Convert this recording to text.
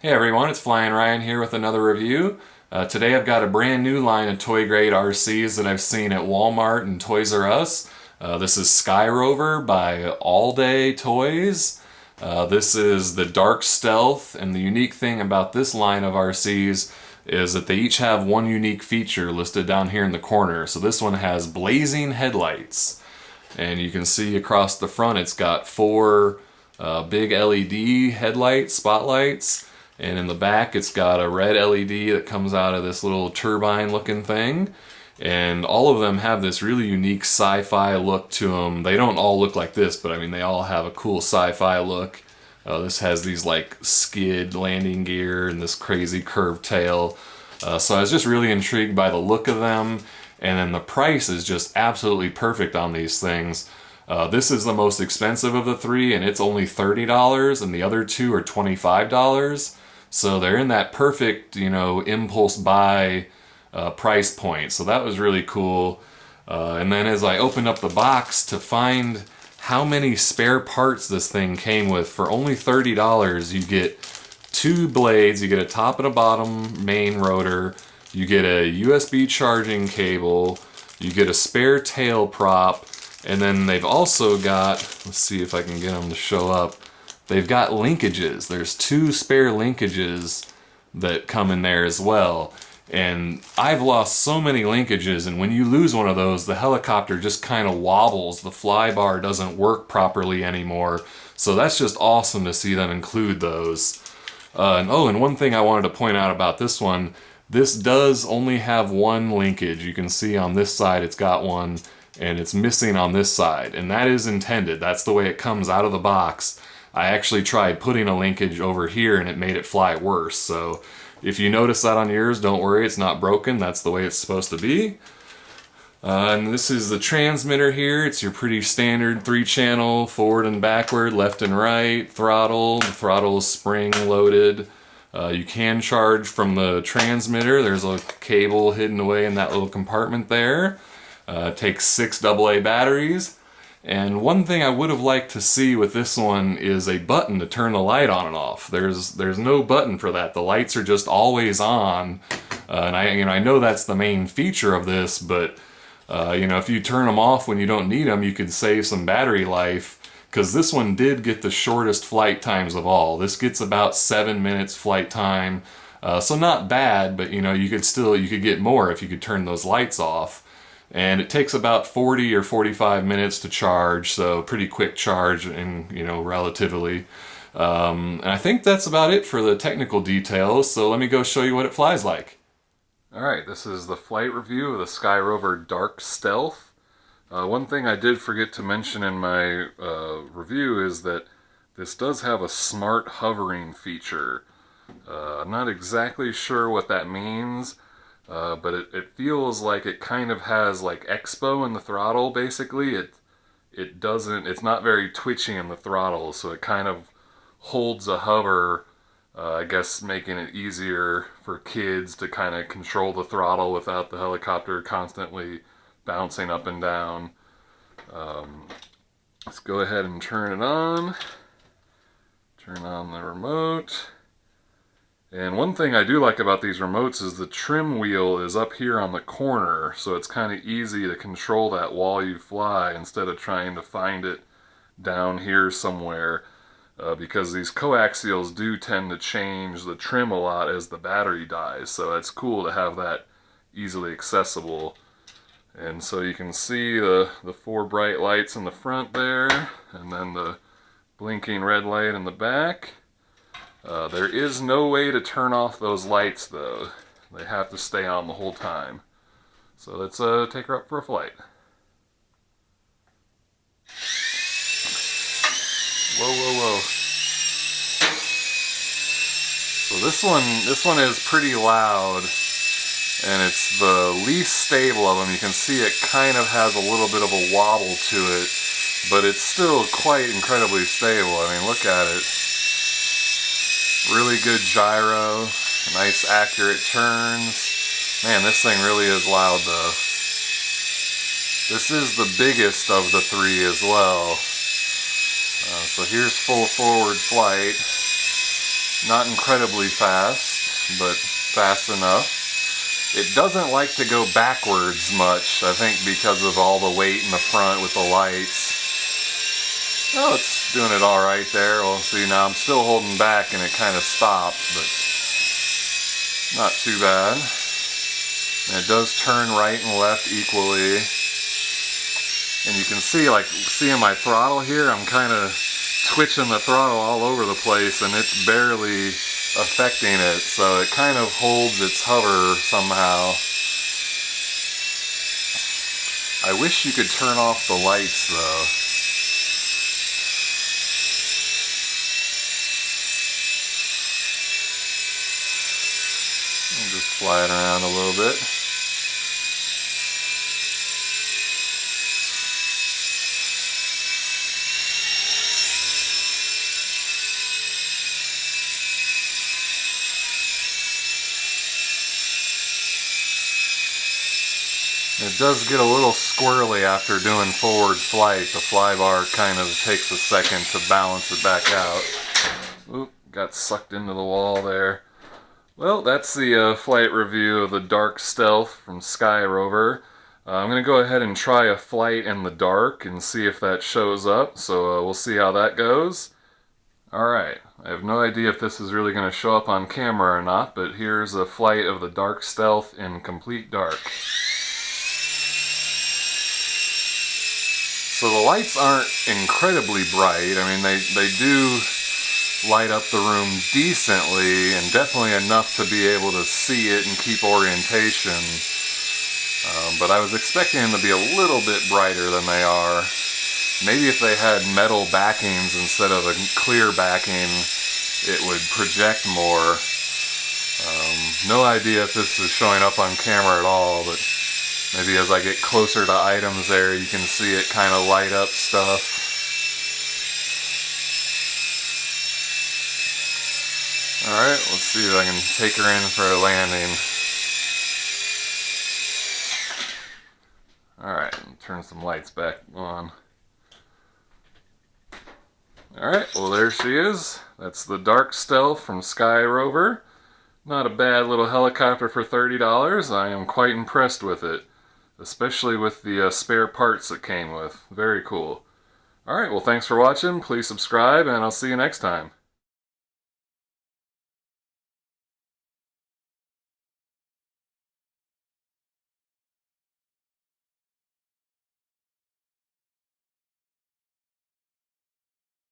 Hey everyone, it's Flyin Ryan here with another review. Today I've got a brand new line of toy grade RCs that I've seen at Walmart and Toys R Us. This is SkyRover by Auldey Toys. This is the Dark Stealth, and the unique thing about this line of RCs is that they each have one unique feature listed down here in the corner. So this one has blazing headlights, and you can see across the front it's got four big LED headlight spotlights. And in the back, it's got a red LED that comes out of this little turbine looking thing. And all of them have this really unique sci-fi look to them. They don't all look like this, but I mean, they all have a cool sci-fi look. This has these like skid landing gear and this crazy curved tail. So I was just really intrigued by the look of them. And then the price is just absolutely perfect on these things. This is the most expensive of the three, and it's only $30, and the other two are $25. So they're in that perfect, impulse buy price point. So that was really cool. And then as I opened up the box to find how many spare parts this thing came with, for only $30, you get two blades, you get a top and a bottom main rotor, you get a USB charging cable, you get a spare tail prop, and then they've also got, let's see if I can get them to show up, they've got linkages. There's two spare linkages that come in there as well. And I've lost so many linkages, and when you lose one of those, the helicopter just kind of wobbles. The fly bar doesn't work properly anymore. So that's just awesome to see them include those. And one thing I wanted to point out about this one, this does only have one linkage. You can see on this side it's got one, and it's missing on this side. And that is intended. That's the way it comes out of the box. I actually tried putting a linkage over here and it made it fly worse. So if you notice that on yours, don't worry, it's not broken. That's the way it's supposed to be. And this is the transmitter here. It's your pretty standard 3-channel, forward and backward, left and right, throttle. The throttle is spring loaded. You can charge from the transmitter. There's a cable hidden away in that little compartment there. It takes 6 AA batteries. And one thing I would have liked to see with this one is a button to turn the light on and off. There's no button for that. The lights are just always on. And I know that's the main feature of this, but if you turn them off when you don't need them, you could save some battery life. Because this one did get the shortest flight times of all. This gets about 7 minutes flight time. So not bad, but you could get more if you could turn those lights off. And it takes about 40 or 45 minutes to charge, so pretty quick charge, and relatively. And I think that's about it for the technical details, so let me go show you what it flies like. Alright, this is the flight review of the SkyRover Dark Stealth. One thing I did forget to mention in my review is that this does have a smart hovering feature. I'm not exactly sure what that means. But it feels like it kind of has like expo in the throttle, basically. It's not very twitchy in the throttle, so it kind of holds a hover, I guess making it easier for kids to kind of control the throttle without the helicopter constantly bouncing up and down. Let's go ahead and turn it on. Turn on the remote. And one thing I do like about these remotes is the trim wheel is up here on the corner, so it's kind of easy to control that while you fly instead of trying to find it down here somewhere, because these coaxials do tend to change the trim a lot as the battery dies, so it's cool to have that easily accessible. And so you can see the 4 bright lights in the front there, and then the blinking red light in the back. There is no way to turn off those lights though. They have to stay on the whole time. So let's take her up for a flight. Whoa, whoa, whoa. So this one is pretty loud, and it's the least stable of them. You can see it kind of has a little bit of a wobble to it, but it's still quite incredibly stable. I mean, look at it. Really good gyro, nice accurate turns. Man, this thing really is loud though. This is the biggest of the 3 as well. So here's full forward flight. Not incredibly fast, but fast enough. It doesn't like to go backwards much, I think because of all the weight in the front with the lights. Oh, it's doing it alright there. Well, see, now I'm still holding back and it kind of stopped, but not too bad. And it does turn right and left equally. And you can see, like, seeing my throttle here, I'm kind of twitching the throttle all over the place and it's barely affecting it, so it kind of holds its hover somehow. I wish you could turn off the lights though. I'll just fly it around a little bit. It does get a little squirrely after doing forward flight. The flybar kind of takes a second to balance it back out. Oop, got sucked into the wall there. Well, that's the flight review of the Dark Stealth from SkyRover. I'm going to go ahead and try a flight in the dark and see if that shows up, so we'll see how that goes. Alright, I have no idea if this is really going to show up on camera or not, but here's a flight of the Dark Stealth in complete dark. So the lights aren't incredibly bright. I mean, they do light up the room decently and definitely enough to be able to see it and keep orientation. But I was expecting them to be a little bit brighter than they are. Maybe if they had metal backings instead of a clear backing, it would project more. No idea if this is showing up on camera at all, but maybe as I get closer to items there, you can see it kind of light up stuff. Alright, let's see if I can take her in for a landing. Alright, turn some lights back on. Alright, well there she is. That's the Dark Stealth from SkyRover. Not a bad little helicopter for $30. I am quite impressed with it. Especially with the spare parts it came with. Very cool. Alright, well thanks for watching. Please subscribe and I'll see you next time.